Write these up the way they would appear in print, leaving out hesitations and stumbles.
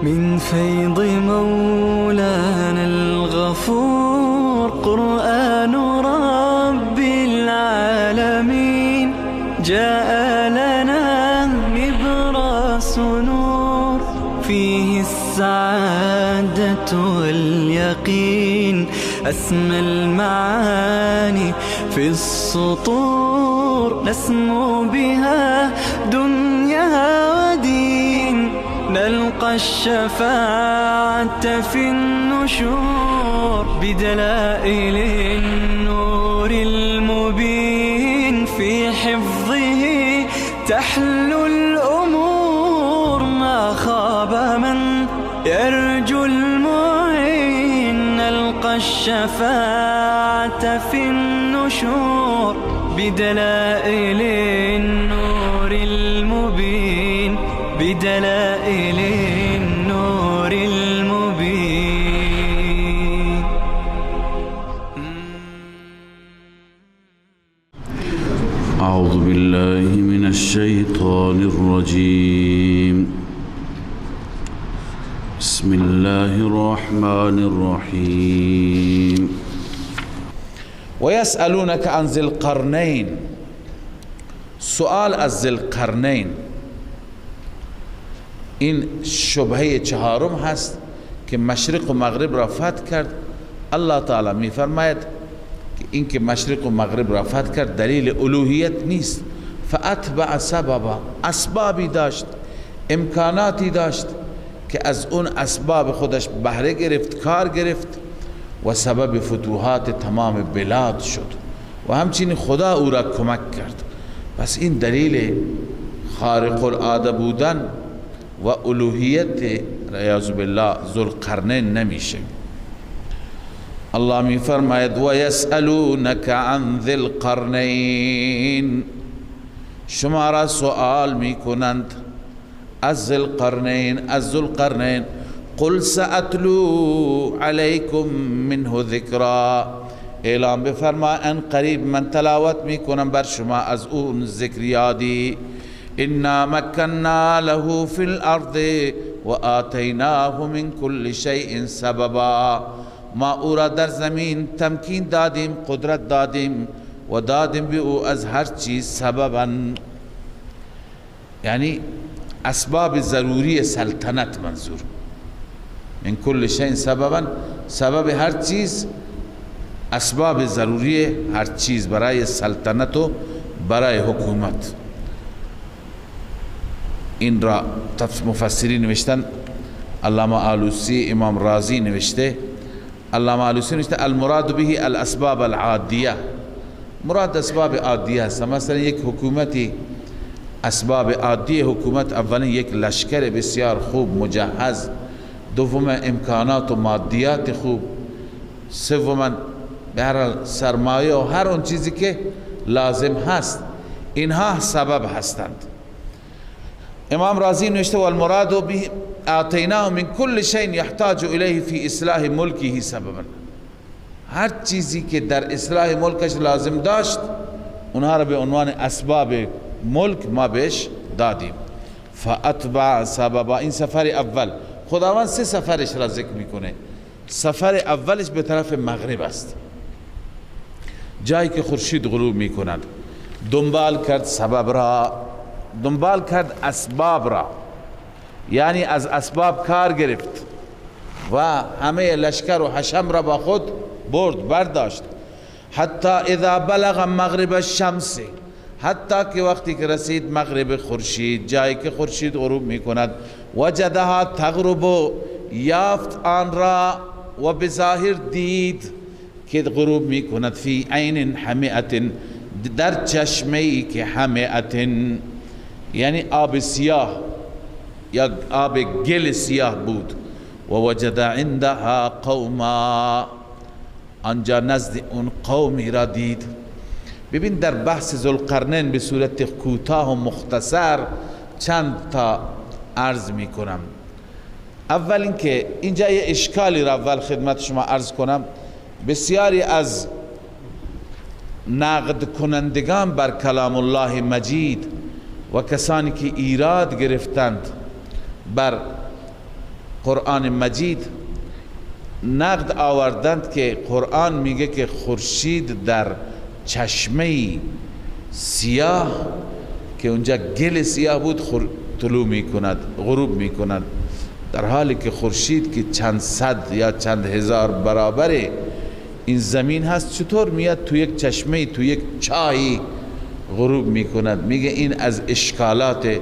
من فيض مولانا الغفور قرآن رب العالمين جاء لنا نبراس نور فيه السعادة واليقين أسمى المعاني في السطور نسمو بها دنيا ودين نلقى الشفاعة في النشور بدلائل النور المبين في حفظه تحلو الأمور ما خاب من يرجو المعين نلقى الشفاعة في النشور بدلائل النور المبين بدلائل النور المبين. أعوذ بالله من الشيطان الرجيم. بسم الله الرحمن الرحيم. ويسألونك عن ذي القرنين. سؤال از ذی القرنین این شبهه چهارم هست که مشرق و مغرب را فتح کرد. الله تعالی می فرماید که این که مشرق و مغرب را فتح کرد دلیل الوهیت نیست. فاتبع سببا، اسبابی داشت، امکاناتی داشت که از اون اسباب خودش بهره گرفت، کار گرفت و سبب فتوحات تمام بلاد شد و همچنین خدا او را کمک کرد. پس این دلیل خارق العاده بودن و الوهیت عیاذ بالله ذوالقرنین نمیشه. الله می فرماید و یسألونک عن ذی القرنین، شما را سؤال می کنند از ذی القرنین، از ذوالقرنین. قل سأتلو علیکم منه ذکرا، اعلام بفرما ان قریب من تلاوت می کنم بر شما از اون ذکر یادی. انا مکننا له فی الارض و آتیناه من کل شیء سببا، ما او را در زمین تمکین دادیم، قدرت دادیم و دادیم به او از هر چیز سببا، یعنی اسباب ضروری سلطنت منظور. من کل شیء سببا، سبب هر چیز، اسباب ضروری هر چیز برای سلطنت و برای حکومت. این را مفسرین نوشتن. علامه آلوسی، امام رازی نوشته، علامه آلوسی نوشته المراد به الاسباب العادیه، مراد اسباب عادیه است. مثلا یک حکومتی اسباب عادی حکومت اولا یک لشکر بسیار خوب مجهز، دوم امکانات و مادیات خوب، سوم به هر سرمایه و هر اون چیزی که لازم هست، اینها سبب هستند. امام رازی نوشته والمراد به آتیناه من کل شیء یحتاج الیه فی اصلاح ملکه سببا، هر چیزی که در اصلاح ملکش لازم داشت اونها را به عنوان اسباب ملک ما بهش دادیم. فاتبع سببا، این سفر اول. خداوند سه سفرش را ذکر میکنه. سفر اولش به طرف مغرب است، جایی که خورشید غروب میکند. دنبال کرد سبب را، دنبال کرد اسباب را، یعنی از اسباب کار گرفت و همه لشکر و حشم را با خود برد، برداشت. حتی اذا بلغ مغرب الشمس، حتی که وقتی که رسید مغرب خورشید، جایی که خورشید غروب میکند. وجدها تغرب، یافت آن را و بظاهر دید که غروب میکند. فی عین حمیئة، در چشمه‌ای که حمیئة یعنی آب سیاه یا آب گل سیاه بود. و وجد عندها قوما، آنجا نزد اون قومی را دید. ببین در بحث ذوالقرنین به صورت کوتاه و مختصر چند تا عرض می کنم. اول اینکه اینجا یه اشکالی را اول خدمت شما عرض کنم. بسیاری از نقد کنندگان بر کلام الله مجید و کسانی که ایراد گرفتند بر قرآن مجید نقد آوردند که قرآن میگه که خورشید در چشمه سیاه که اونجا گل سیاه بود طلوع میکند، غروب میکند، در حالی که خورشید که چند صد یا چند هزار برابر این زمین هست چطور میاد تو یک چشمه، تو یک چاهی غروب میکند؟ میگه این از اشکالات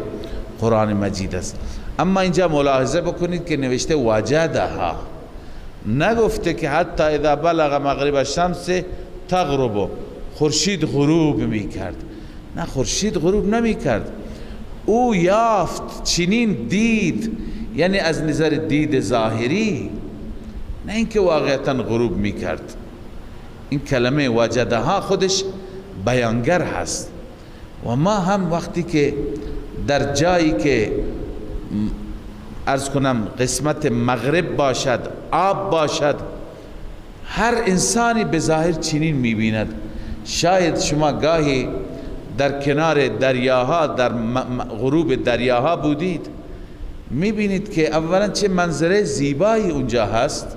قرآن مجید است. اما اینجا ملاحظه بکنید که نوشته وجدها، نگفته که حتی اذا بلغ مغرب الشمس تغرب، خورشید غروب میکرد. نه، خورشید غروب نمیکرد، او یافت، چنین دید، یعنی از نظر دید ظاهری، نه اینکه واقعتا غروب میکرد. این کلمه وجدها خودش بیانگر هست. و ما هم وقتی که در جایی که عرض کنم قسمت مغرب باشد، آب باشد، هر انسانی به ظاهر چنین میبیند. شاید شما گاهی در کنار دریاها، در غروب دریاها بودید، میبینید که اولا چه منظره زیبایی اونجا هست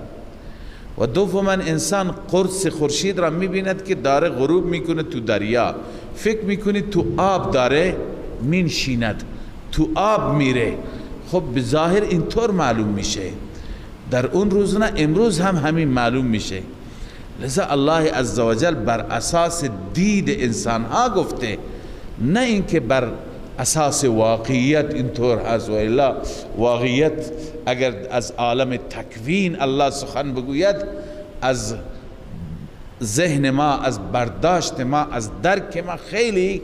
و دوما انسان قرص خورشید را میبیند که داره غروب میکنه تو دریا، فکر میکنید تو آب داره مینشیند، تو آب میره. خب به ظاهر اینطور معلوم میشه، در اون روز نه، امروز هم همین معلوم میشه. لذا الله عزوجل بر اساس دید انسان ها گفته، نه اینکه بر اساس واقعیت اینطور هست. و الا واقعیت اگر از عالم تکوین الله سخن بگوید، از ذهن ما، از برداشت ما، از درک ما خیلی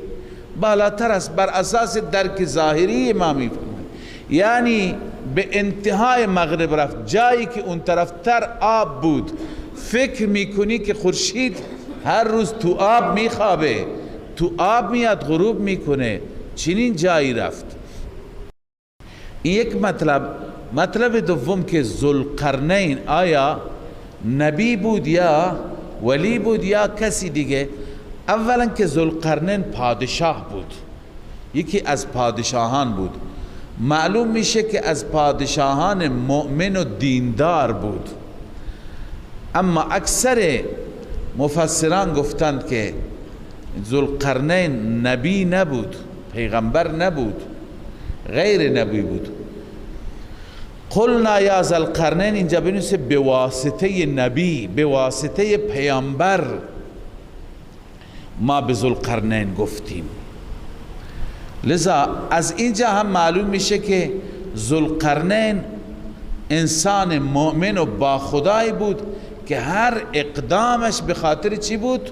بالاتر است. بر اساس درک ظاهری ما میفهمید، یعنی به انتهای مغرب رفت، جایی که اون طرف تر آب بود، فکر میکنی که خورشید هر روز تو آب میخوابه، تو آب میاد غروب میکنه، چنین جایی رفت. این یک مطلب دوم که ذوالقرنین آیا نبی بود یا ولی بود یا کسی دیگه؟ اولا که ذوالقرنین پادشاه بود، یکی از پادشاهان بود، معلوم میشه که از پادشاهان مؤمن و دیندار بود. اما اکثر مفسران گفتند که ذوالقرنین نبی نبود، پیغمبر نبود، غیر نبی بود. قلنا یا ذوالقرنین اینجا بنویسه به واسطه نبی، به واسطه پیامبر ما به ذوالقرنین گفتیم. لذا از اینجا هم معلوم میشه که ذوالقرنین انسان مؤمن و با خدای بود که هر اقدامش به خاطر چی بود؟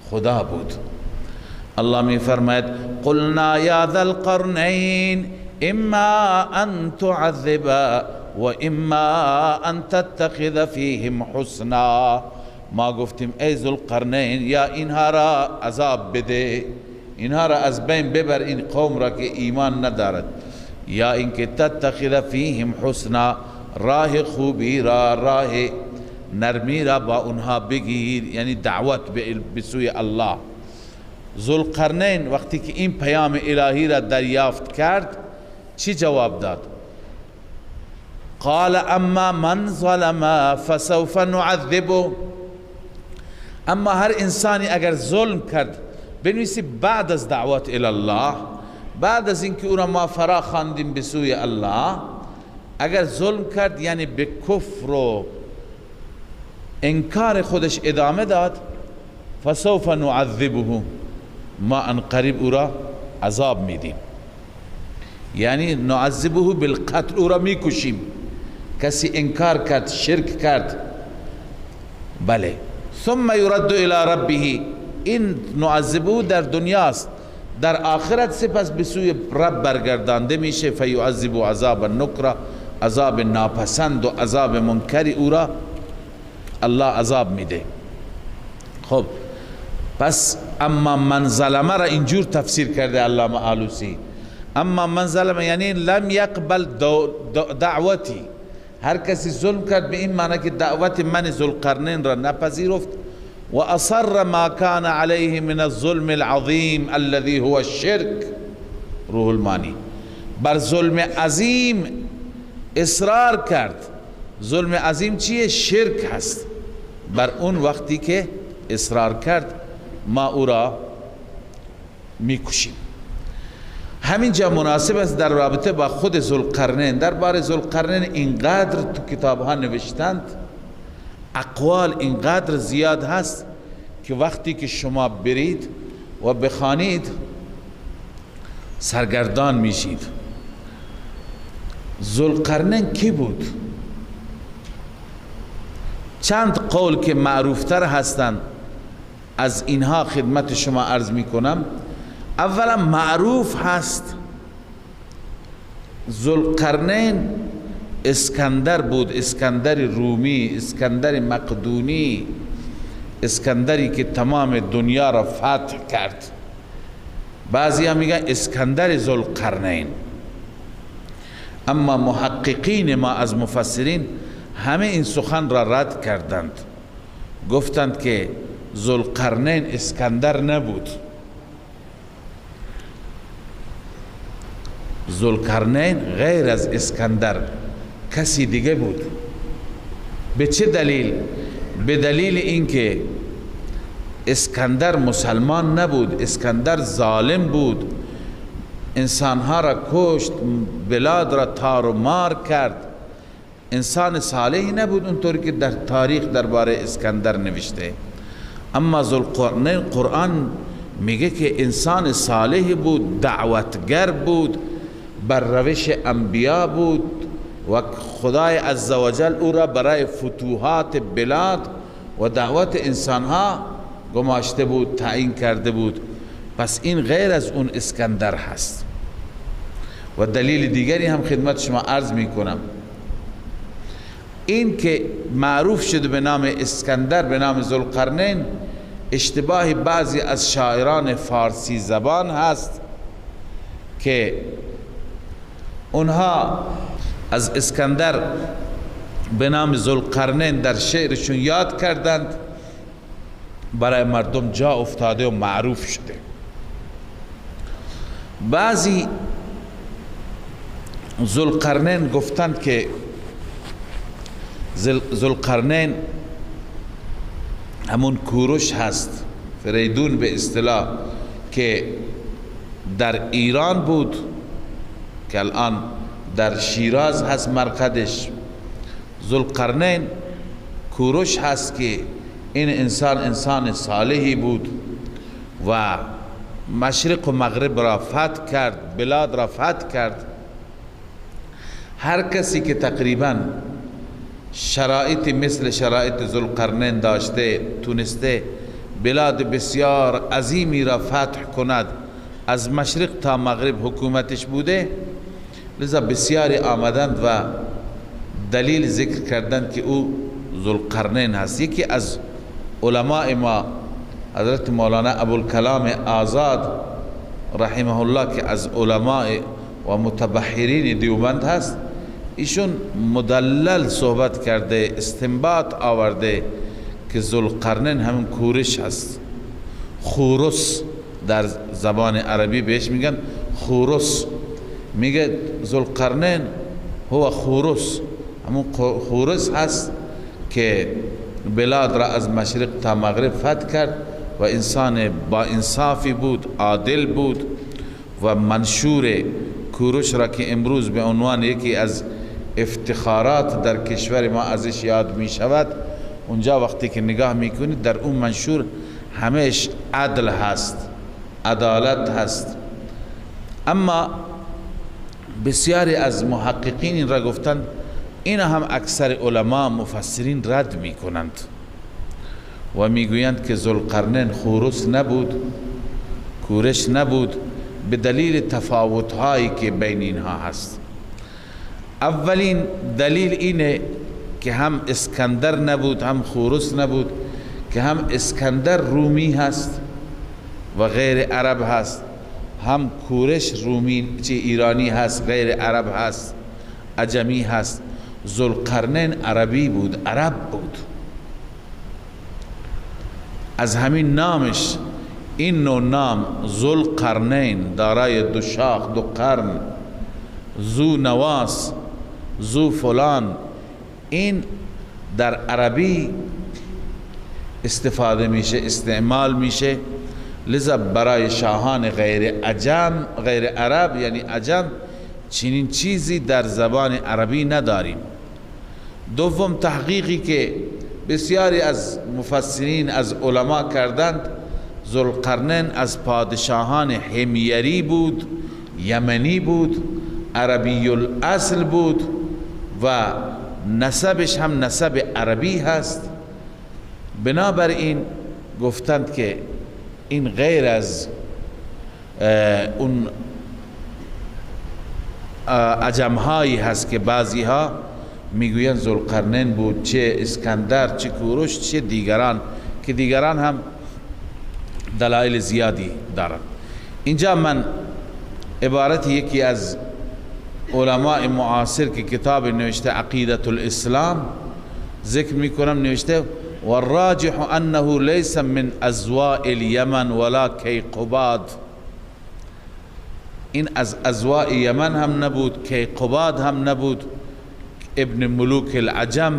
خدا بود. الله می فرماید قلنا یا ذا القرنین اما ان تعذب و اما ان تتخذ فیهم حسنا. ما گفتیم ای ذوالقرنین یا اینها را عذاب بده، اینها را از بین ببر، این قوم را که ایمان ندارد، یا اینکه تتخذ فیهم حسنا، راه خوبی را، راه نرمی را با اونها بگیر، یعنی دعوت به سوی الله. ذوالقرنین وقتی که این پیام الهی را دریافت کرد چی جواب داد؟ قال اما من ظلم فسوف نعذبه. اما هر انسانی اگر ظلم کرد، بنویسی بعد از دعوت الله، بعد از اینکه او را ما فرا خواندیم به سوی الله، اگر ظلم کرد یعنی به کفر و انکار خودش ادامه داد، فسوف نعذبه، ما ان قریب او را عذاب میدیم، یعنی نعذبه بالقتل، او را میکشیم. کسی انکار کرد، شرک کرد، بله. ثم يرد الى ربه، این نعذبه در دنیاست، در آخرت سپس به سوی رب برگردانده میشه. فیعذب عذاب النکره، عذاب ناپسند و عذاب منکری او را الله عذاب میده. خب پس اما من ظلم را اینجور تفسیر کرده علامه آلوسی. اما من ظلم یعنی لم یقبل دعوتی، هر کسی ظلم کرد به این معنی که دعوت من ذوالقرنین را نپذیرفت. و اصر ما کان علیه من الظلم العظیم الذي هو الشرك، روح المانی، بر ظلم عظیم اصرار کرد. ظلم عظیم چیه؟ شرک هست. بر اون وقتی که اصرار کرد ما او را میکشیم. همینجا مناسب است در رابطه با خود ذوالقرنین، درباره ذوالقرنین اینقدر تو کتاب ها نوشتند، اقوال اینقدر زیاد هست که وقتی که شما برید و بخوانید سرگردان میشید. ذوالقرنین کی بود؟ چند قول که معروفتر هستند از اینها خدمت شما عرض میکنم. اولا معروف هست ذوالقرنین اسکندر بود، اسکندر رومی، اسکندر مقدونی، اسکندری که تمام دنیا را فتح کرد. بعضی ها میگن اسکندر ذوالقرنین، اما محققین ما از مفسرین همه این سخن را رد کردند، گفتند که ذوالقرنین اسکندر نبود. ذوالقرنین غیر از اسکندر کسی دیگه بود. به چه دلیل؟ به دلیل اینکه اسکندر مسلمان نبود، اسکندر ظالم بود، انسانها را کشت، بلاد را تار و مار کرد، انسان صالحی نبود اونطوری که در تاریخ درباره اسکندر نوشته. اما ذوالقرنین قرآن میگه که انسان صالحی بود، دعوتگر بود، بر روش انبیا بود و خدای عزوجل او را برای فتوحات بلاد و دعوت انسانها گماشته بود، تعیین کرده بود. پس این غیر از اون اسکندر هست. و دلیل دیگری هم خدمت شما عرض می کنم، این که معروف شده به نام اسکندر، به نام ذوالقرنین، اشتباه بعضی از شاعران فارسی زبان هست که اونها از اسکندر به نام ذوالقرنین در شعرشون یاد کردند، برای مردم جا افتاده و معروف شده. بعضی ذوالقرنین گفتند که ذوالقرنین همون کوروش هست، فریدون به اصطلاح، که در ایران بود که الان در شیراز هست مرقدش. ذوالقرنین کوروش هست که این انسان صالحی بود و مشرق و مغرب را فتح کرد، بلاد را فتح کرد. هر کسی که تقریبا شرایط مثل شرایط ذوالقرنین داشته، تونسته بلاد بسیار عظیمی را فتح کند، از مشرق تا مغرب حکومتش بوده، لذا بسیاری آمدند و دلیل ذکر کردند که او ذوالقرنین هست. یکی از علماء ما حضرت مولانا ابوالکلام آزاد رحمه الله که از علماء و متبحرین دیوبند هست، ایشون مدلل صحبت کرده، استنباط آورده که ذوالقرنین همون کوروش هست. خوروس در زبان عربی بهش میگن خوروس، میگه ذوالقرنین هو خوروس، همون خوروس هست که بلاد را از مشرق تا مغرب فتح کرد و انسان با انصافی بود، عادل بود و منشور کوروش را که امروز به عنوان یکی از افتخارات در کشور ما ازش یاد می شود، اونجا وقتی که نگاه میکنید در اون منشور همش عدل هست، عدالت هست. اما بسیاری از محققین این را گفتند، این هم اکثر علما مفسرین رد می کنند و میگویند که ذوالقرنین خوروس نبود، کوروش نبود، به دلیل تفاوت‌هایی که بین اینها هست. اولین دلیل اینه که هم اسکندر نبود، هم خوروس نبود، که هم اسکندر رومی هست و غیر عرب هست، هم کوروش رومی ایرانی هست، غیر عرب هست، عجمی هست. ذوالقرنین عربی بود، عرب بود. از همین نامش، این نوع نام ذوالقرنین، دارای دو شاخ، دو قرن، ذو نواس، زو فلان، این در عربی استفاده میشه، استعمال میشه. لذا برای شاهان غیر عرب یعنی عجم چنین چیزی در زبان عربی نداریم. دوم تحقیقی که بسیاری از مفسرین از علما کردند، ذوالقرنین از پادشاهان حمیری بود، یمنی بود، عربی الاصل بود و نسبش هم نسب عربی هست. بنابراین گفتند که این غیر از اون عجمهایی هست که بعضی ها میگویند ذوالقرنین بود، چه اسکندر، چه کوروش، چه دیگران، که دیگران هم دلایل زیادی دارند. اینجا من عبارت یکی از علماء معاصر که کتاب نوشته عقیدة الاسلام ذکر میکنم. نوشته والراجح انه ليس من ازواء اليمن ولا کیقباد. این از ازواء یمن هم نبود، کیقباد هم نبود، ابن ملوک العجم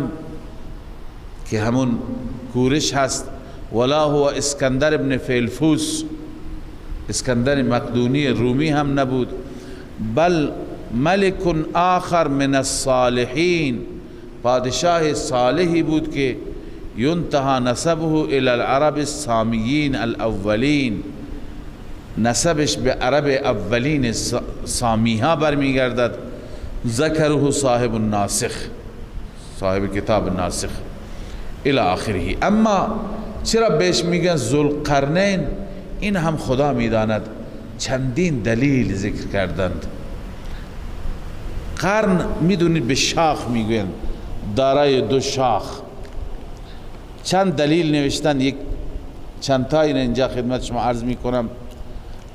که همون کورش هست، ولا هو اسکندر ابن فیلفوس، اسکندر مقدونی رومی هم نبود، بل ملک آخر من الصالحین، پادشاه صالحی بود که ينتهى نسبه الى العرب السامیین الاولین، نسبش به عرب اولین سامی ها برمیگردد. ذکره صاحب الناسخ، صاحب کتاب الناسخ الى آخره. اما چرا بهش میگن ذوالقرنین؟ این هم خدا میداند. چندین دلیل ذکر کردند. قرن میدونید به شاخ میگوین، دارای دو شاخ. چند دلیل نوشتن، یک چند تایی اینجا خدمت شما عرض میکنم.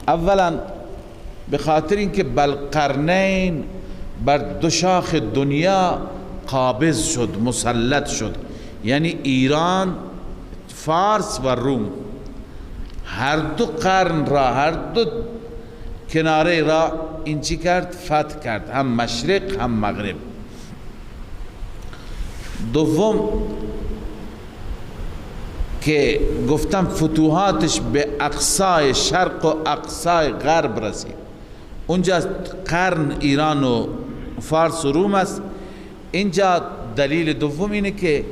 اولا به خاطر اینکه بلقرنین بر دو شاخ دنیا قابض شد، مسلط شد، یعنی ایران، فارس و روم، هر دو قرن را، هر دو کناره را این چی کرد؟ فتح کرد، هم مشرق هم مغرب. دوم که گفتم فتوحاتش به اقصای شرق و اقصای غرب رسید. اونجا قرن ایران و فارس و روم است. اینجا دلیل دوم اینه که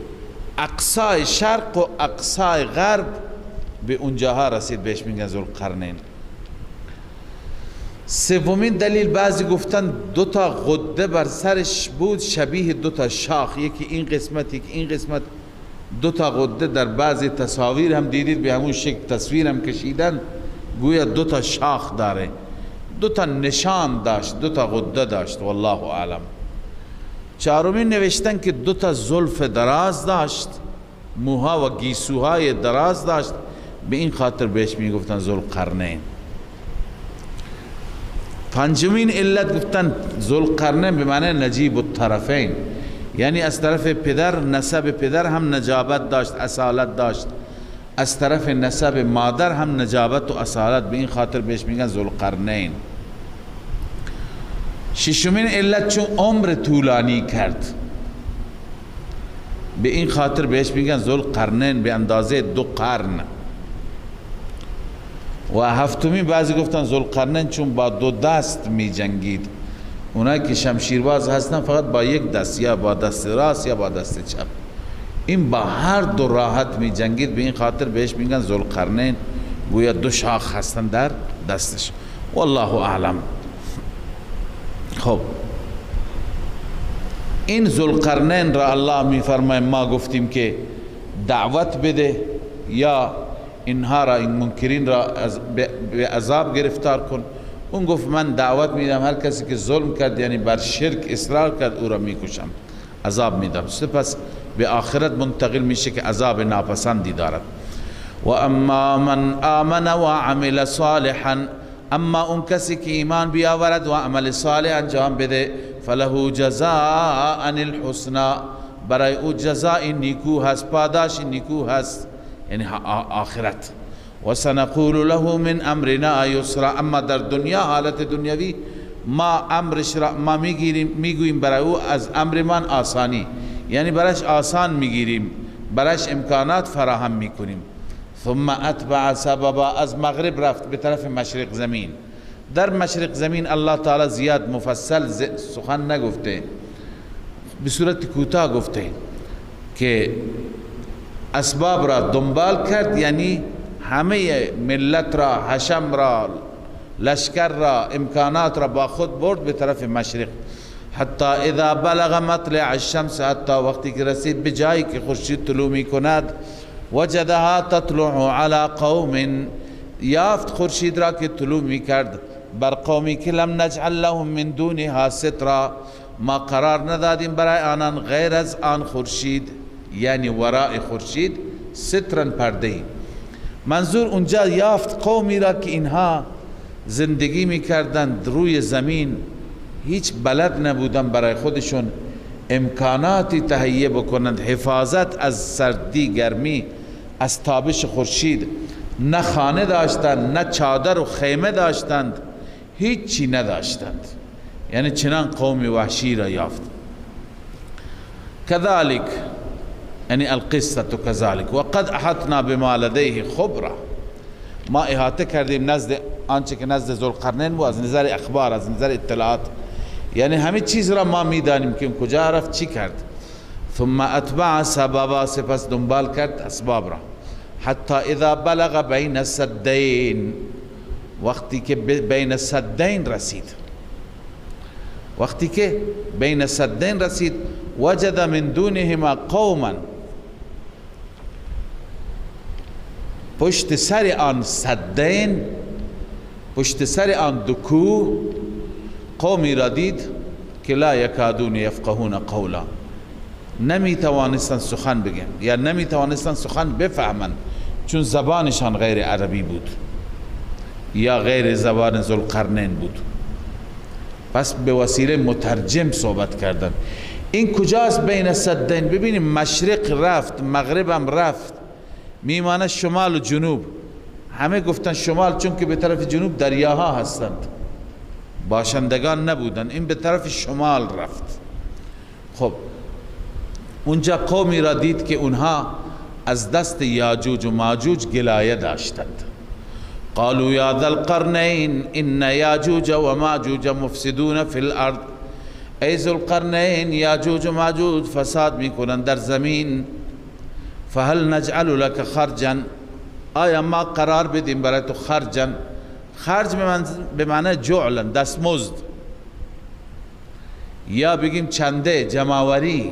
اقصای شرق و اقصای غرب به اونجاها رسید، بهش میگن ذوالقرنین. سومین دلیل بعضی گفتن دو تا غده بر سرش بود شبیه دو تا شاخ، یکی این قسمت یکی این قسمت، دو تا غده. در بعضی تصاویر هم دیدید به همون شکل تصویر هم کشیدن، گویا دو تا شاخ داره، دو تا نشان داشت، دو تا غده داشت، والله اعلم. چهارمین نوشتن که دو تا زلف دراز داشت، موها و گیسوهای دراز داشت، به این خاطر بهش میگفتن ذوالقرنین. پنجمین علت گفتن ذوالقرنین به معنی نجیب الطرفین، یعنی از طرف پدر، نسب پدر هم نجابت داشت، اصالت داشت، از طرف نسب مادر هم نجابت و اصالت، به این خاطر بهش میگن ذوالقرنین. ششمین علت چون عمر طولانی کرد، به این خاطر بهش میگن ذوالقرنین، به اندازه 2 قرن. و هفتمین بعضی گفتن ذوالقرنین چون با 2 دست می جنگید، اونایی که شمشیرباز هستن فقط با 1 دست، یا با دست راست یا با دست چپ، این با هر دو راحت می جنگید، به این خاطر بهش میگن ذوالقرنین، گویا 2 شاخ هستن در دستش، والله اعلم. خب این ذوالقرنین را الله می فرماید ما گفتیم که دعوت بده یا اینها را، این منکرین را به عذاب گرفتار کن. اون گفت من دعوت میدم هر کسی که ظلم کرد، یعنی بر شرک اصرار کرد، او را میکشم، عذاب میدم. سپس به آخرت منتقل میشه که عذاب ناپسندی دارد. و اما من آمن و عمل صالحا، اما اون کسی که ایمان بیاورد و عمل صالح انجام بده، فله جزاء الحسنى، برای او جزای نیکو هست، پاداش نیکو هست، یعنی آخرت. و سنقول له من امرنا یسرا، اما در دنیا حالت دنیوی ما امرش را ما میگوییم برای او از امر من آسانی، یعنی برایش آسان میگیریم، برایش امکانات فراهم میکنیم. ثم اتبع سببا، از مغرب رفت به طرف مشرق زمین. در مشرق زمین الله تعالی زیاد مفصل سخن نگفته، به صورت کوتاه گفته که اسباب را دنبال کرد، یعنی همه ملت را، حشم را، لشکر را، امکانات را با خود برد به طرف مشرق. حتی اذا بلغ مطلع الشمس، حتی وقتی که رسید به جایی که خورشید طلوع می کند، وجدها تطلع على قوم، یافت خورشید را که طلوع می کرد بر قومی که لم نجعل لهم من دونها سترا، ما قرار ندادیم برای آنان غیر از آن خورشید، یعنی ورای خورشید، سترن پرده. منظور اونجا یافت قومی را که اینها زندگی میکردند روی زمین، هیچ بلد نبودن برای خودشون امکاناتی تهیه بکنند، حفاظت از سردی گرمی، از تابش خورشید. نه خانه داشتند، نه چادر و خیمه داشتند، هیچی نداشتند، یعنی چنان قوم وحشی را یافت. كذلك یعنی القصة كذلك وقد احطنا بما لديه خبرا، ما احاطه کردیم نزد آنچه که نزد ذوالقرنین بود از نظر اخبار، از نظر اطلاعات، یعنی همه چیز را ما میدانیم که کجا رفت، چی کرد. ثم اتبع سببا، سپس دنبال کرد اسباب را. حتی اذا بلغ بین السدین، وقتی که بین السدین رسید، وقتی که بین السدین رسید، وجد من دونهما قوما، پشت سر آن سدین، پشت سر آن دو کوه، قومی را دید که لا یکادون یفقهون قولا، نمی توانستن سخن بگن یا نمی توانستن سخن بفهمن، چون زبانشان غیر عربی بود یا غیر زبان ذوالقرنین بود، پس به وسیله مترجم صحبت کردن. این کجاست بین السدین؟ ببینیم مشرق رفت، مغربم رفت، میمانه شمال و جنوب. همه گفتن شمال چون که به طرف جنوب دریاها هستند، باشندگان نبودن، این به طرف شمال رفت. خب اونجا قومی را دید که اونها از دست یاجوج و ماجوج گلایه داشتند. قالوا یا ذا القرنین ان یاجوج و ماجوج مفسدون فی الارض، ای ذوالقرنین، یاجوج و ماجوج فساد میکنند در زمین. فهل نجعل لك خرجا، آیا ما قرار بدیم برای تو خرجا؟ خرج به معنی جعلا، دستمزد، یا بگیم چنده، جمعوری،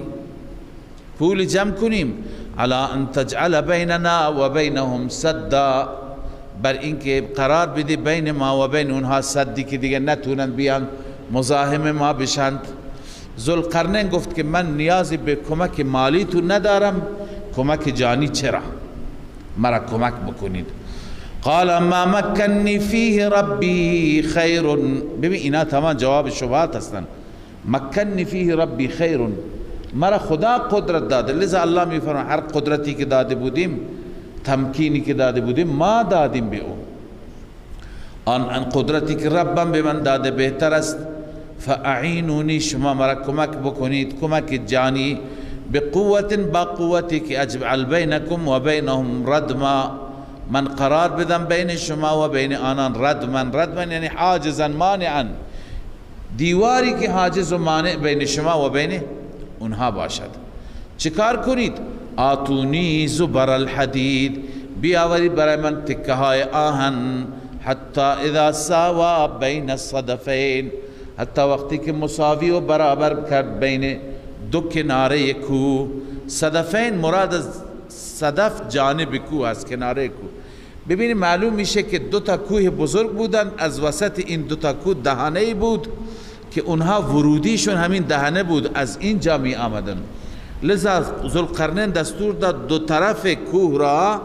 پول جمع کنیم. علی ان تجعل بیننا و بینهم سدا، بر اینکه قرار بدی بین ما و بین اونها سدی که دیگه نتونن بیان مزاحم ما بشند. ذوالقرنین گفت که من نیازی به کمک مالی تو ندارم، کمک جانی چرا، مرا کمک بکنید. قال ما مکنی فیه ربی خیر، ببین اینا تمام جواب شبهات هستند. مکنی فیه ربی خیر، مرا خدا قدرت داده، لذا الله میفرماید هر قدرتی که داده بودیم، تمکینی که داده بودیم، ما دادیم به او. آن قدرتی که ربم به من داده بهتر است. فاعینونی، شما مرا کمک بکنید، کمک جانی، بقوت، با قوتی که اجعل بینکم و بینهم ردما، من قرار بدم بین شما و بین آنان ردما یعنی حاجزا مانعا، دیواری که حاجز و مانع بین شما و بین اونها باشد. چیکار کنید؟ آتونی زبر الحدید، بیاورید برای من تکه های آهن. حتی اذا ساوا بین الصدفین، حتی وقتی که مساوی و برابر کرد بین دو کناره کوه. صدفین مراد از صدف جانب کوه است، کناره کوه. ببینید معلوم میشه که دو تا کوه بزرگ بودن، از وسط این دو تا کوه دهانه بود که اونها ورودیشون همین دهانه بود، از اینجا می آمدن. لذا ذوالقرنین دستور داد دو طرف کوه را،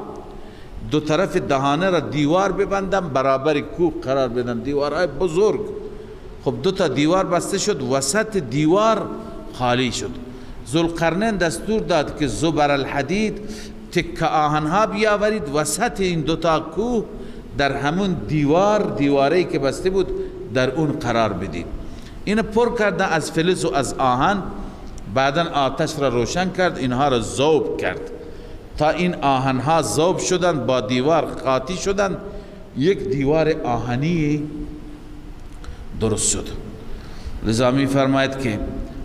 دو طرف دهانه را دیوار ببندن، برابر کوه قرار بدن، دیوارهای بزرگ. خب دو تا دیوار بسته شد، وسط دیوار خالی شد. ذوالقرنین دستور داد که زبر الحدید، تکه آهنها بیاورید وسط این دو تا کوه، در همون دیواری که بسته بود در اون قرار بدید. این پر کردن از فلز و از آهن، بعدا آتش را روشن کرد، اینها را ذوب کرد تا این آهنها ذوب شدند، با دیوار قاطی شدند، یک دیوار آهنی درست شد. لذا می فرماید که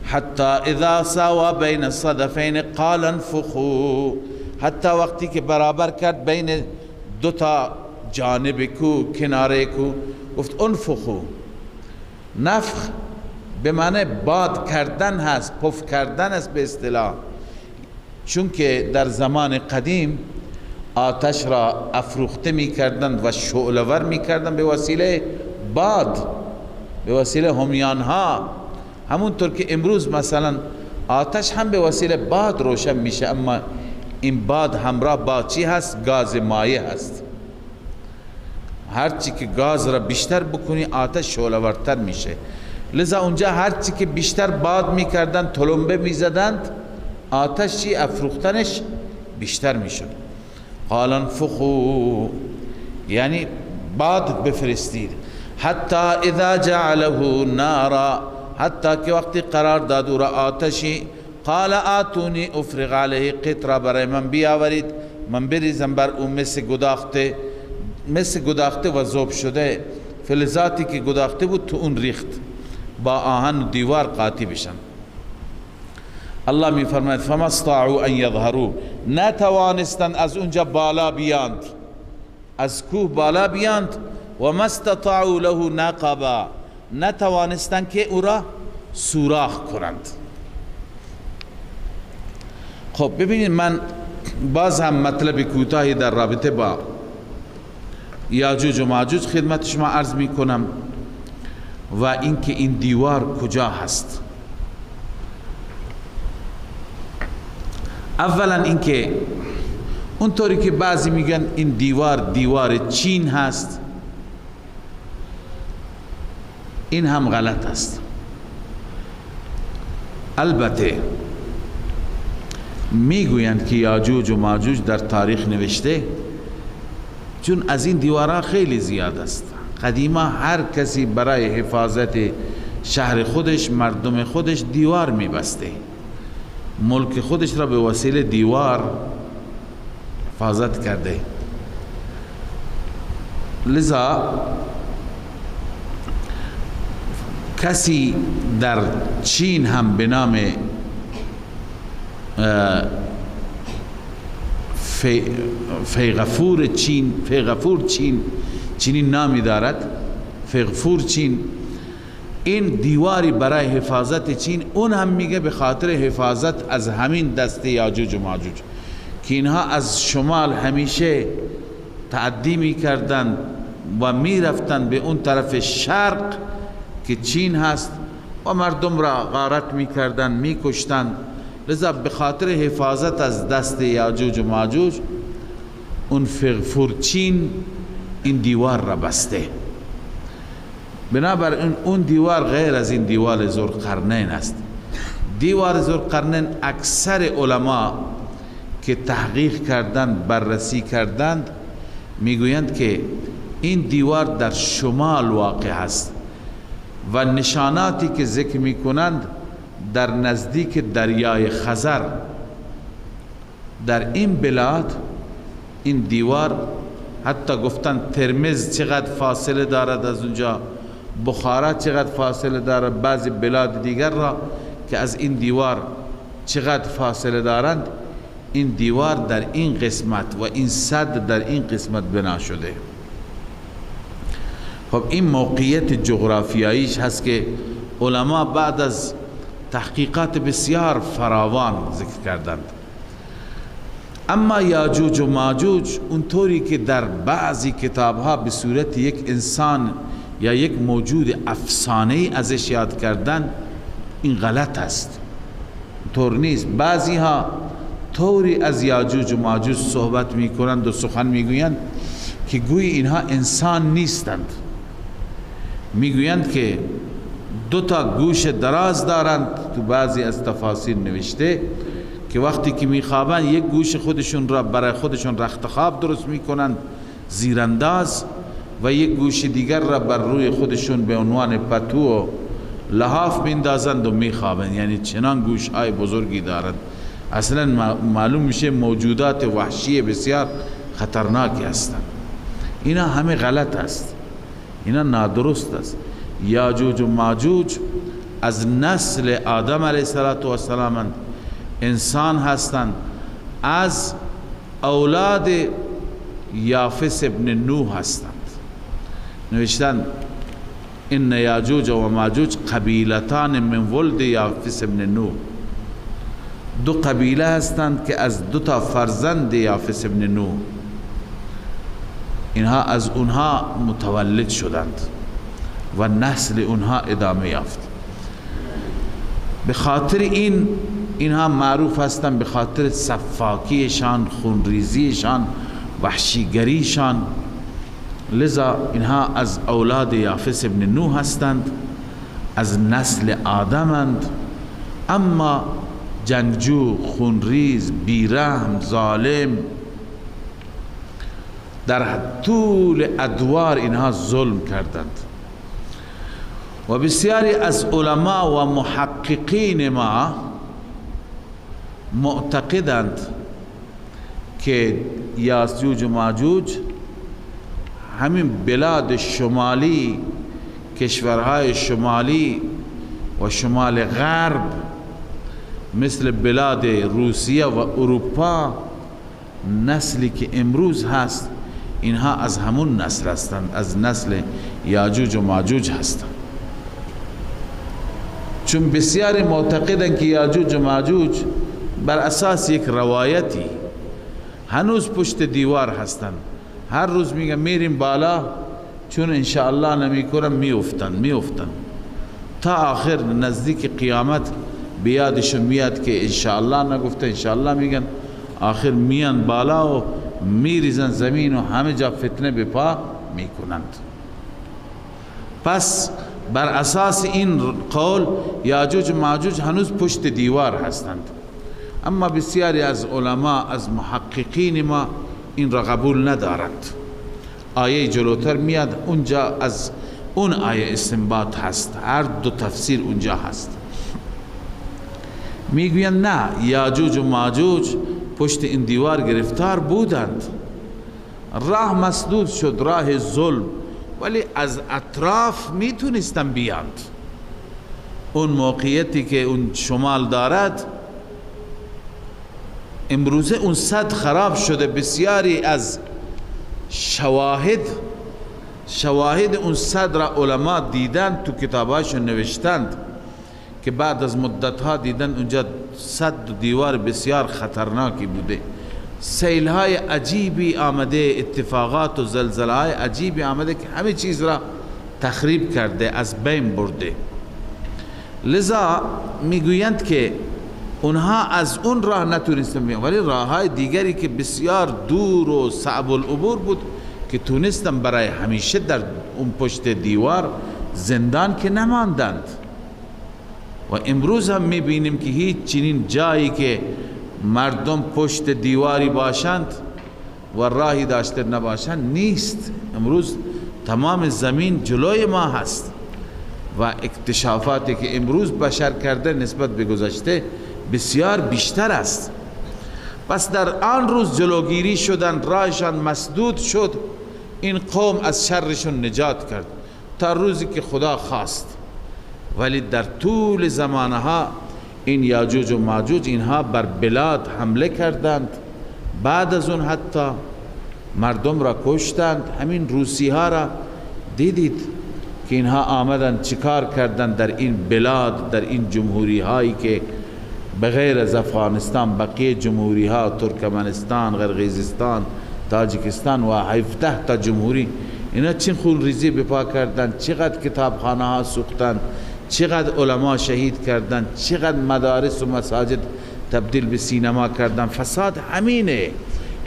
حتی اذا ساوا بین الصدفین قال انفخوا، حتی وقتی که برابر کرد بین دو تا جانب کو، کناره کو، گفت انفخوا. نفخ به معنی باد کردن هست، پف کردن است به اصطلاح، چون که در زمان قدیم آتش را افروخته می کردند و شعله‌ور می کردند به وسیله باد، به وسیله همیان ها. همونطور که امروز مثلا آتش هم به وسیله باد روشن میشه، اما این باد همراه با چی هست؟ گاز مایع هست. هرچی که گاز را بیشتر بکنی آتش شعله‌ورتر میشه. لذا اونجا هرچی که بیشتر باد میکردن، تلمبه میزدند، آتش چی؟ افروختنش بیشتر میشد. قال انفخوا، یعنی باد بفرستید. حتی اذا جعله نارا، حتی که وقتی قرار داد او را آتشی، قال آتونی افرغ علیه قطره، برای من بیاورید من بریزم بر اون مثل گداخته و ذوب شده فلزاتی که گداخته بود تو اون ریخت، با آهن و دیوار قاطی بشن. الله می فرماید فما استطاعوا ان یظهروا، نتوانستند از اونجا بالا بیاند، از کوه بالا بیاند. و ما استطاعوا له نقبا، نتوانستند که او را سوراخ کنند. خب ببینید، من باز هم مطلب کوتاهی در رابطه با یاجوج و ماجوج خدمت شما عرض می کنم و اینکه این دیوار کجا هست. اولا اینکه اونطوری که بعضی میگن این دیوار چین هست، این هم غلط است. البته میگویند که یاجوج و ماجوج در تاریخ نوشته، چون از این دیوارها خیلی زیاد است. قدیما هر کسی برای حفاظت شهر خودش، مردم خودش دیوار میبسته، ملک خودش را به وسیله دیوار حفاظت کرده. لذا کسی در چین هم به نام فیغفور چینی نامی دارد، فیغفور چین. این دیواری برای حفاظت چین، اون هم میگه به خاطر حفاظت از همین دست یاجوج و ماجوج که اینها از شمال همیشه تعدی میکردند و میرفتند به اون طرف شرق که چین هست و مردم را غارت میکردند، میکشتند. لذا به خاطر حفاظت از دست یاجوج و ماجوج اون فیغفور چین این دیوار را بسته. بنابراین اون دیوار غیر از این دیوار ذوالقرنین است. دیوار ذوالقرنین اکثر علما که تحقیق کردند، بررسی کردند، میگویند که این دیوار در شمال واقع است و نشاناتی که ذکر میکنند در نزدیک دریای خزر، در این بلاد این دیوار، حتی گفتن ترمز چقدر فاصله دارد از اونجا، بخارا چقدر فاصله دارد، بعضی بلاد دیگر را که از این دیوار چقدر فاصله دارند. این دیوار در این قسمت و این سد در این قسمت بنا شده. خب این موقعیت جغرافیاییش هست که علما بعد از تحقیقات بسیار فراوان ذکر کردند. اما یاجوج و ماجوج اونطوری که در بعضی کتابها به صورت یک انسان یا یک موجود افسانه‌ای ازش یاد کردن، این غلط است، طور نیست. بعضی ها طوری از یاجوج و ماجوج صحبت می کنند و سخن می گویند که گویی اینها انسان نیستند. می گویند که دو تا گوش دراز دارند. تو بعضی از تفاسیر نوشته که وقتی که می خوابند یک گوش خودشون را برای خودشون رخت خواب درست می کنند، زیرانداز، و یک گوش دیگر را بر روی خودشون به عنوان پتو و لحاف میندازند و میخوابند. یعنی چنان گوش های بزرگی دارند، اصلا معلوم میشه موجودات وحشی بسیار خطرناکی هستند. اینا همه غلط است، اینا نادرست است. یاجوج و ماجوج از نسل آدم علیه السلام انسان هستند، از اولاد یافس ابن نوح هستند. نوشتند ان یاجوج و ماجوج قبیلتان من ولد یافس ابن نوح، دو قبیله هستند که از دو تا فرزند یافس ابن نوح، اینها از اونها متولد شدند و نسل اونها ادامه یافت. به خاطر اینها معروف هستند، به خاطر سفاکیشان، خونریزیشان، وحشیگریشان. لذا اینها از اولاد یافس ابن نوح هستند، از نسل آدمند، اما جنگجو، خونریز، بیرحم، ظالم. در طول ادوار اینها ظلم کردند و بسیاری از علما و محققین ما معتقدند که یاجوج و ماجوج همین بلاد شمالی، کشورهای شمالی و شمال غرب مثل بلاد روسیه و اروپا، نسلی که امروز هست، اینها از همون نسل هستند، از نسل یاجوج و ماجوج هستند. چون بسیاری معتقدند که یاجوج و ماجوج بر اساس یک روایتی هنوز پشت دیوار هستند. هر روز میگن میریم بالا، چون انشاءالله نمیکنم میافتن تا آخر نزدیک قیامت بیادشون میاد که انشاءالله نگفته انشاءالله میگن، آخر میان بالا و میریزن زمین و همه جا فتنه به پا میکنند. پس بر اساس این قول یاجوج و ماجوج هنوز پشت دیوار هستند، اما بسیاری از علما، از محققین ما این را قبول ندارند. آیه جلوتر میاد، اونجا از اون آیه استنباط هست، هر دو تفسیر اونجا هست. میگویند نه، یاجوج و ماجوج پشت این دیوار گرفتار بودند، راه مسدود شد، راه ظلم، ولی از اطراف میتونستن بیاند. اون موقعیتی که اون شمال دارد امروزه اون سد خراب شده. بسیاری از شواهد اون سد را علما دیدند، تو کتاباشون نوشتند که بعد از مدتها دیدن اونجا سد و دیوار بسیار خطرناکی بوده. سیلهای عجیبی آمده، اتفاقات و زلزله‌های عجیبی آمده که همه چیز را تخریب کرده، از بین برده. لذا میگویند که اونها از اون راه نتونستن بیان، ولی راههای دیگری که بسیار دور و صعب العبور بود که تونستن برای همیشه در اون پشت دیوار زندان که نماندند. و امروز هم میبینیم که هیچ چنین جایی که مردم پشت دیواری باشند و راهی داشته نباشند نیست. امروز تمام زمین جلوی ما هست و اکتشافاتی که امروز بشر کرده نسبت به گذشته بسیار بیشتر است. پس در آن روز جلوگیری شدن، راهشان مسدود شد، این قوم از شرشون نجات کرد تا روزی که خدا خواست. ولی در طول زمانها این یاجوج و ماجوج اینها بر بلاد حمله کردند، بعد از اون حتی مردم را کشتند. همین روسی ها را دیدید که اینها آمدند چیکار کردند در این بلاد، در این جمهوری هایی که بغیر از افغانستان بقیه جمهوری ها، ترکمنستان، قرقیزستان، تاجیکستان و 17 تا جمهوری، اینا چین خون ریزی بپا کردند، چقدر کتابخانه ها سوختند، چقدر علما شهید کردند، چقدر مدارس و مساجد تبدیل به سینما کردند. فساد همینه،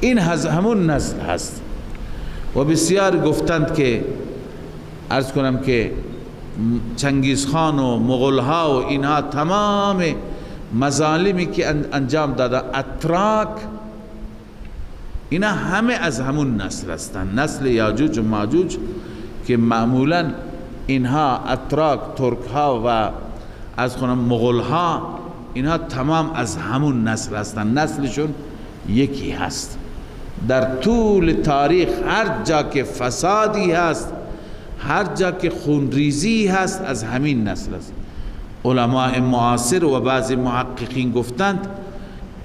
این همون نسل هست. و بسیار گفتند که عرض کنم که چنگیز خان و مغول ها و اینها تمام مظالمی که انجام داده، اتراک، اینا همه از همون نسل هستند، نسل یاجوج و ماجوج که معمولا اینها اتراک، ترک ها و از خونم مغول ها، اینها تمام از همون نسل هستند، نسلشون یکی هست. در طول تاریخ هر جا که فسادی هست، هر جا که خونریزی هست، از همین نسل است. علماء معاصر و بعض محققین گفتند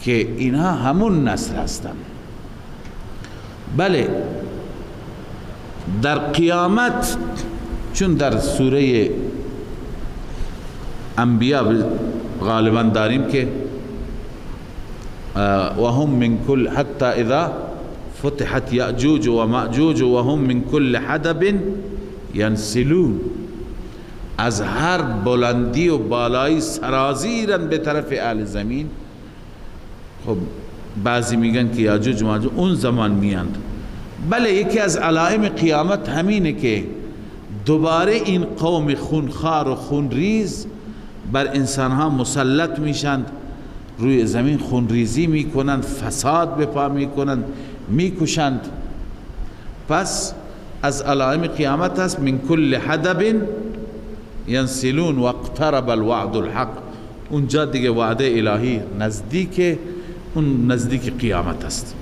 که اینها همون نسل هستند. بله، در قیامت، چون در سوره انبیاء غالبا داریم که و هم من کل حتی اذا فتحت یأجوج و مأجوج و هم من کل حدب ینسلون، از هر بلندی و بالایی سرازیرن به طرف اهل زمین. خب بعضی میگن که یاجوج و ماجوج اون زمان میاند. بله، یکی از علائم قیامت همینه که دوباره این قوم خونخوار و خونریز بر انسانها مسلط میشند، روی زمین خونریزی میکنند، فساد به پا میکنند، میکشند. پس از علائم قیامت هست من کل حدب ینسلون و اقترب الوعد الحق. اونجا دیگه وعده الهی نزدیک، اون نزدیک قیامت است.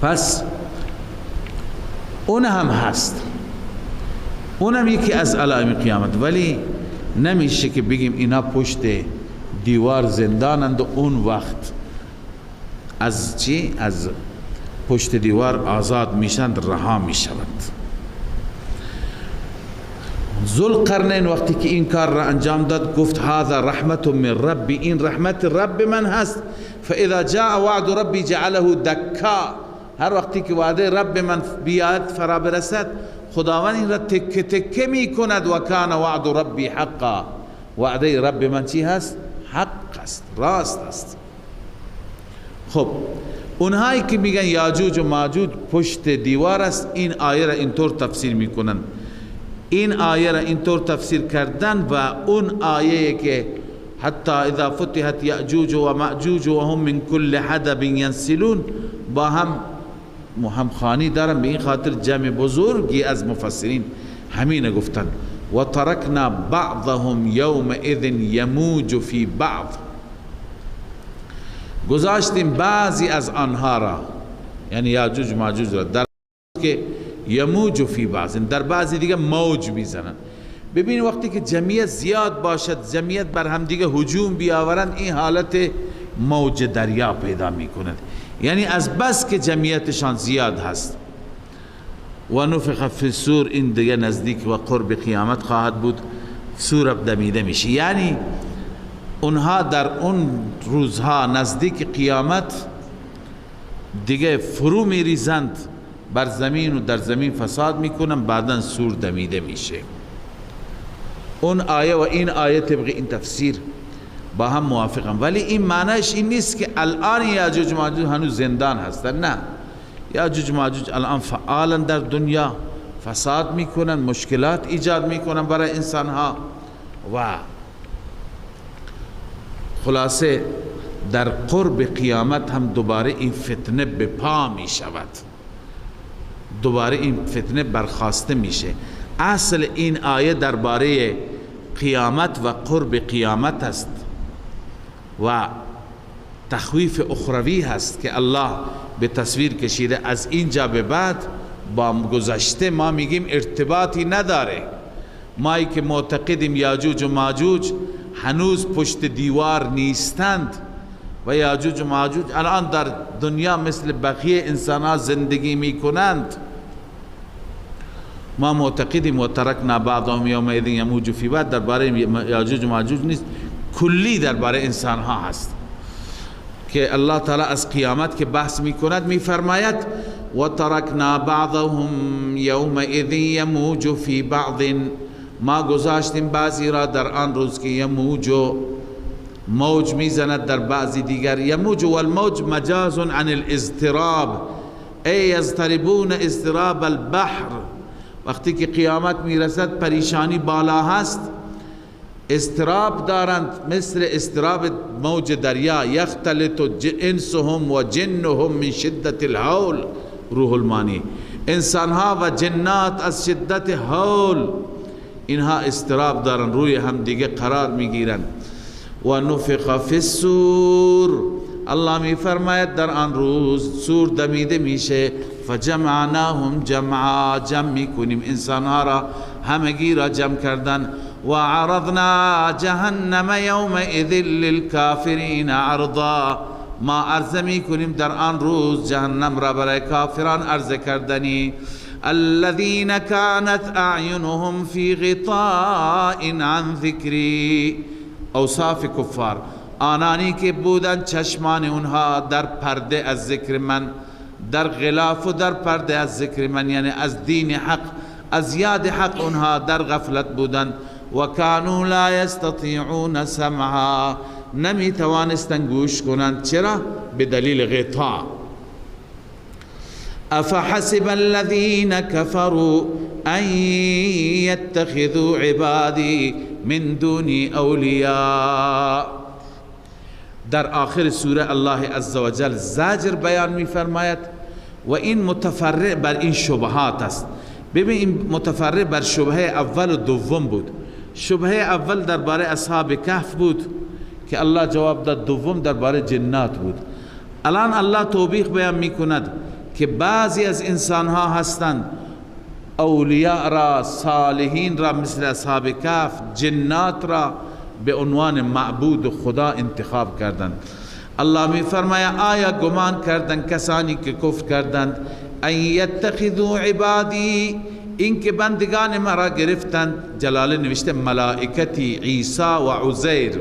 پس اون هم هست، اونم یکی از علائم قیامت. ولی نمیشه که بگیم اینا پشت دیوار زندانند و اون وقت از چی؟ از پشت دیوار آزاد میشند، رها میشوند. ذوالقرنین وقتی که این کار را انجام داد گفت هذا رحمت من ربی، این رحمت رب من هست. فاذا جاء وعد ربی جعله دکا، هر وقتی که وعده رب من بیاد فرا برسد، خداوند این را تکه تکه می کند. و کان وعد ربی حقا، وعده رب من چی هست؟ حق است، راست است. خب اونهایی که میگن یاجوج و ماجوج پشت دیوار است، این آیه را اینطور تفسیر میکنن. این آیه را اینطور تفسیر کردن و اون آیه که حتی اذا فتحت یأجوج و مأجوج و هم من کل حدب ینسلون با هم خانی دارن. به این خاطر جمع بزرگی از مفسرین همین گفتن و ترکنا بعضهم یومئذ یموج فی بعض، گذاشتیم بعضی از آنها را، یعنی یاجوج ماجوج را، در که یموج فی بعض، در بعضی دیگه موج میزنن. ببین وقتی که جمعیت زیاد باشد، جمعیت بر هم دیگه هجوم بیاورند، این حالت موج دریا پیدا میکند. یعنی از بس که جمعیتشان زیاد هست. و نفخ فی الصور، این دیگه نزدیک و قرب قیامت خواهد بود، سور دمیده میشه. یعنی اونها در اون روزها نزدیک قیامت دیگه فرو میریزند بر زمین و در زمین فساد میکنن، بعدا سور دمیده میشه. اون آیه و این آیه طبق این تفسیر با هم موافقم. ولی این معنیش این نیست که الان یاجوج ماجوج هنوز زندان هستن، نه. یاجوج ماجوج الان فعالن در دنیا، فساد میکنن، مشکلات ایجاد میکنن برای انسانها و خلاصه در قرب قیامت هم دوباره این فتنه به پا می شود، دوباره این فتنه برخاسته میشه. اصل این آیه درباره قیامت و قرب قیامت است و تخویف اخروی هست که الله به تصویر کشیده. از اینجا به بعد با گذشته ما میگیم ارتباطی نداره. مایی که معتقدیم یاجوج و ماجوج هنوز پشت دیوار نیستند و یاجوج و ماجوج الان در دنیا مثل بقیه انسان‌ها زندگی میکنند، ما معتقدیم و ترکنا بعضهم یومئذ یموج فی بعض. درباره یاجوج و ماجوج نیست، کلی درباره انسان‌ها هست که الله تعالی از قیامت که بحث میکند میفرماید و ترکنا بعضهم یومئذ یموج فی بعض، ما گذاشتیم بعضی را در آن روز که یموج موج میزند در بعضی دیگر. یموج و الموج مجاز عن الاضطراب، ای یضطربون اضطراب البحر. وقتی که قیامت میرسد پریشانی بالا هست، اضطراب دارند مثل اضطراب موج دریا. یختلط انسهم و جنهم من شدت الهول، روح المانی انسانها و جنات از شدت هول اینها استراب دارن، روی هم دیگه قرار میگیرن. و نفخ فی الصور، الله می فرماید در آن روز سور دمیده میشه. فجمعناهم جمعا، جمع میکنیم انسانها را، همگی را جمع کردن. و عرضنا جهنم یومئذ للکافرین عرضا، ما عرضه میکنیم در آن روز جهنم را برای کافران عرضه کردنی. الذين كانت اعینهم فی غطاء عن ذکری، اوصاف کفار، آنانی که بودن چشمان اونها در پرده از ذکر من، در غلاف و در پرده از ذکر من، یعنی از دین حق، از یاد حق اونها در غفلت بودن. و کانوا لا یستطیعون سمعا، نمی توانستن گوش کنند. چرا؟ بدلیل غطاء. افحسب الذين كفروا ان يتخذوا عبادي من دوني اولیاء. در آخر سوره الله عزوجل زجر بیان می فرماید و این متفرع بر این شبهات است. ببین این متفرع بر شبهه اول و دوم بود. شبهه اول درباره اصحاب کهف بود که الله جواب داد، دوم درباره جنات بود. الان الله توبیخ بیان می کند که بعضی از انسان ها هستند اولیاء را، صالحین را مثل اصحاب کهف، جنات را به عنوان معبود خدا انتخاب کردند. الله می فرماید آیا گمان کردند کسانی که کفر کردند ان یتخذوا عبادی، این که بندگان مرا گرفتند. جلاله نوشته ملائکتی عیسی و عزیر،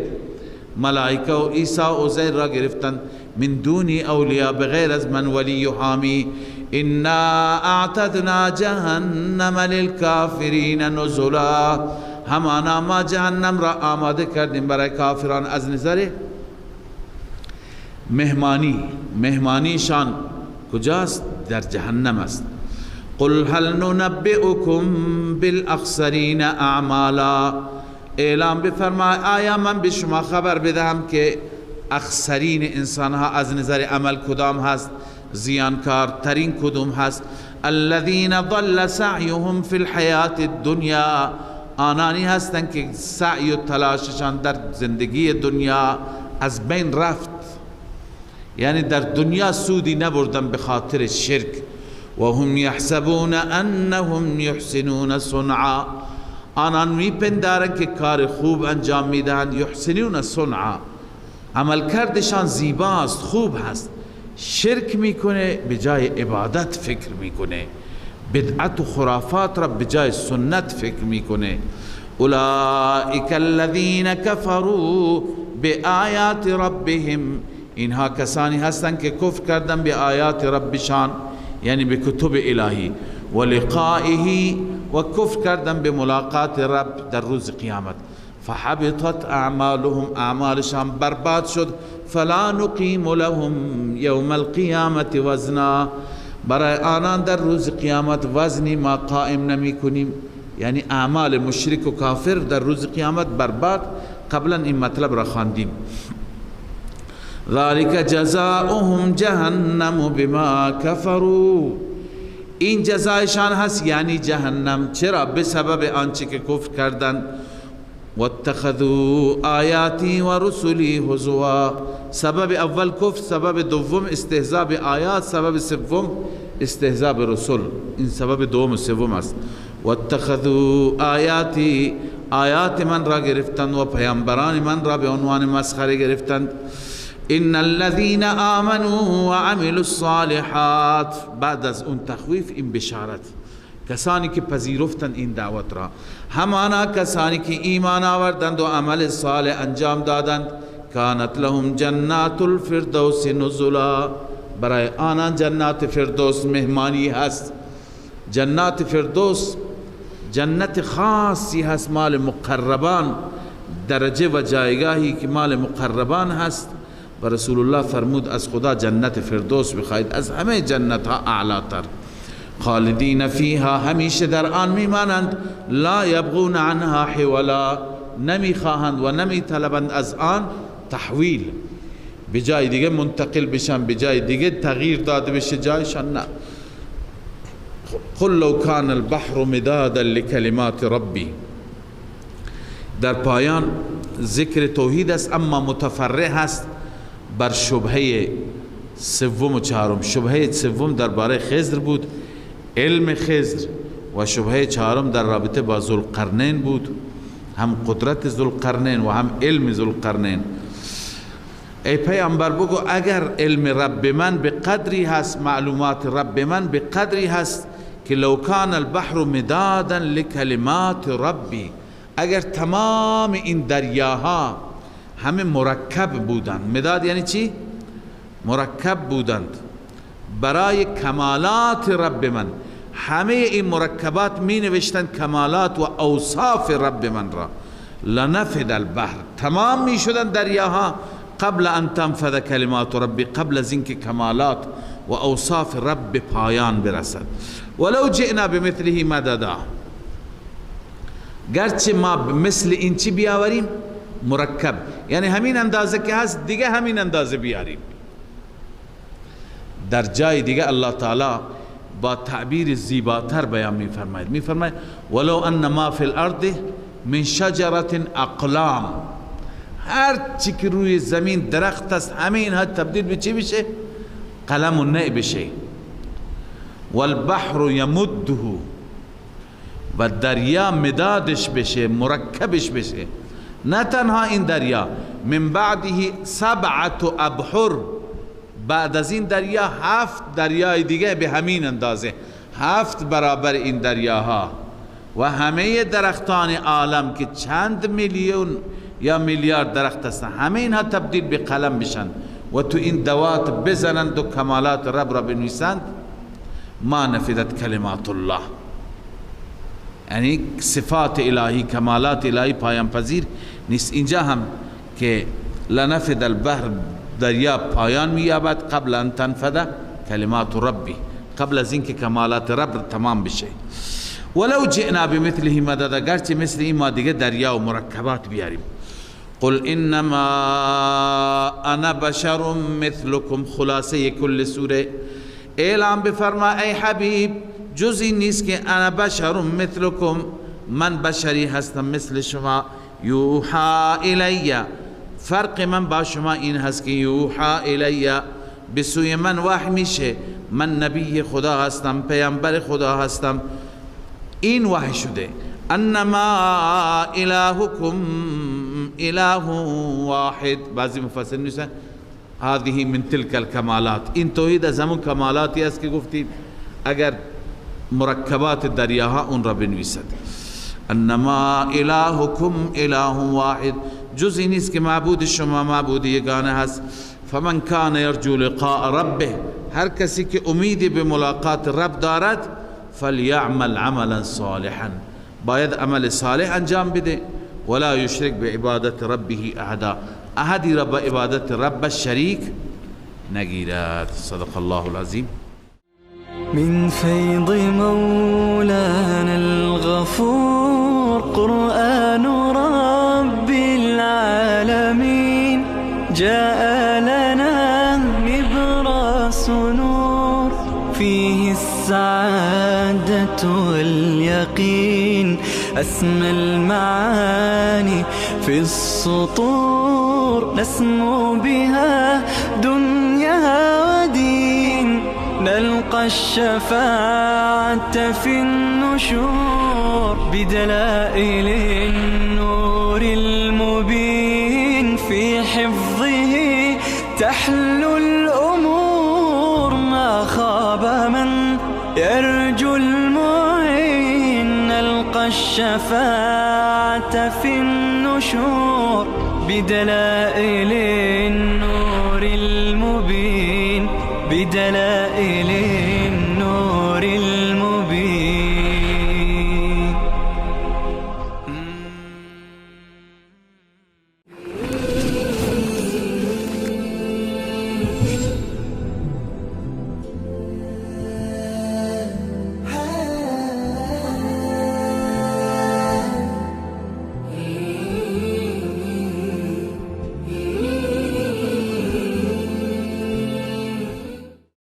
ملائکه و عیسی و عزیر را گرفتند. من دونی اولیاء، بغیر از من ولی و حامی. انا اعتدنا جهنم للکافرین نزلا، همانا ما جهنم را آماده کردیم برای کافران از نظر مهمانی. مهمانیشان کجاست؟ در جهنم است. قل هل ننبئكم بالاخسرین اعمالا، اعلام بفرمای آیا من به شما خبر بدهم که اخسرین انسان ها از نظر عمل کدام هست، زیانکار ترین کدام هست؟ الذين ضل سعيهم في الحیات الدنیا، آنانی هستند که سعی و تلاششان در زندگی دنیا از بین رفت، یعنی در دنیا سودی نبردن به خاطر شرک. و هم یحسبون انهم یحسنون صنعا، آنان میپندارند که کار خوب انجام میدهند. یحسنون صنعا، عمل کردشان زیباست، خوب هست. شرک میکنه به جای عبادت فکر میکنه، بدعت و خرافات را به جای سنت فکر میکنه. اولئک الذین کفروا بآیات ربهم، اینها کسانی هستند که کفر کردن به آیات ربشان، یعنی به کتب الهی، و لقائه، و کفر کردن به ملاقات رب در روز قیامت. فحبطت اعمالهم، اعمالشان برباد شد. فلا نقیم لهم یوم القیامت وزنا، برای آنان در روز قیامت وزنی ما قائم نمی کنیم. یعنی اعمال مشرک و کافر در روز قیامت برباد. قبلا این مطلب را خواندیم. ذلك جزاؤهم جهنم بما كفروا، این جزایشان هست یعنی جهنم. چرا؟ به سبب آنچه که کفر کردند. واتخذوا آیاتی و رسلی هزوا، سبب اول کفر، سبب دوم استهزاء به آیات، سبب سوم استهزاء به رسول. این سبب دوم و سوم است. واتخذوا آیاتی، آیات من را گرفتند و پیامبران من را به عنوان مسخره گرفتند. ان الذين آمنوا وعملوا الصالحات، بعد از اون تخویف این بشارت، کسانی که پذیرفتند این دعوت را، همانا کسانی که ایمان آوردند و عمل صالح انجام دادند. کانت لهم جنات الفردوس نزلا، برای آنان جنات فردوس مهمانی هست. جنات فردوس جنت خاصی هست، مال مقربان، درجه و جایگاهی که مال مقربان هست. و رسول الله فرمود از خدا جنت فردوس بخواهید، از همه جنت ها اعلاتر. خالدین فیها، همیشه در آن میمانند. لا یبغون عنها حولا، نمی خواهند و نمی طلبند از آن تحویل، به جای دیگه منتقل بشن، به جای دیگه تغییر داده بشه جایشان، نه. قل لو كان البحر مدادا لکلمات ربی. در پایان ذکر توحید است، اما متفرع است بر شبهه سوم و چهارم. شبهه سوم درباره خضر بود، علم خضر، و شبهه چهارم در رابطه با ذوالقرنین بود، هم قدرت ذوالقرنین و هم علم ذوالقرنین. ای پیامبر بگو اگر علم رب من به قدری هست، معلومات رب من به قدری هست که لو کان البحر مدادا لکلمات ربی، اگر تمام این دریاها همه مرکب بودند. مداد یعنی چی؟ مرکب بودند برای کمالات رب من. همه این مرکبات می نوشتند کمالات و اوصاف رب من را. لنفد البحر، تمام می شدند دریاها قبل ان تنفذ کلمات ربی، قبل از اینکه کمالات و اوصاف رب پایان برسد. ولو جئنا بمثله مددا، گرچه ما مثل این چی بیاوریم؟ مرکب، یعنی همین اندازه که هست دیگه همین اندازه بیاریم. در جای دیگه الله تعالی با تعبیر زیباتر بیان میفرماید، میفرماید ولو ان ما فی الارض من شجرة اقلام، هر چی که روی زمین درخت است همه اینها تبدیل به چی بشه؟ قلم و نی بشه. والبحر یمده، و دریا مدادش بشه، مرکبش بشه. نه تنها این دریا، من بعده 7 ابحر، بعد از این دریا 7 دریای دیگه به همین اندازه، 7 برابر این دریاها. و همه درختان عالم که چند میلیون یا میلیارد درخت هستن، همه اینها تبدیل به قلم بشن و تو این دوات بزنند و کمالات رب را بنویسند. ما نفدت کلمات الله، یعنی صفات الهی، کمالات الهی پایان پذیر نیست. اینجا هم که لنفد البحر، دریا پایان مییابد قبل ان تنفد کلمات ربی، قبل از اینکه کمالات رب تمام بشه. ولو جئنا بمثله مددا، گرچه مثل این ما دیگه دریا و مرکبات بیاریم. قل انما انا بشر مثلكم، خلاصه کل سوره اعلام بفرما ای حبیب جزی نیست که انا بشر مثلكم، من بشری هستم مثل شما. یوحا الی، فرق من با شما این هست که یوحا الی، به سوی من وحی میشه، من نبی خدا هستم، پیامبر خدا هستم. این وحی شده. انما الهکم اله واحد، بعضی مفسرین میگن هذه من تلك الکمالات، این توحید از همون کمالاتی است که گفتیم اگر مرکبات دریاها اون را بنویسد. انما الهکم اله واحد، جزی نیست که معبود شما معبود یگانه هست. فمن کان یرجو لقاء ربه، هر کسی که امیدی به ملاقات رب دارد، فلیعمل عملا صالحا، باید عمل صالح انجام بده. ولا یشرک بعبادت ربه احدا، احدی را با عبادت رب شریک نگیرد. صدق الله العظیم. من فيض مولانا الغفور قرآن رب العالمين، جاء لنا نبراس نور فيه السعادة واليقين، أسمى المعاني في السطور نسمو بها دنيا ودين، نلقى الشفاعة في النشور بدلائل النور المبين، في حفظه تحلو الأمور، ما خاب من يرجو المعين، نلقى الشفاعة في النشور بدلائل النور المبين، بدلائل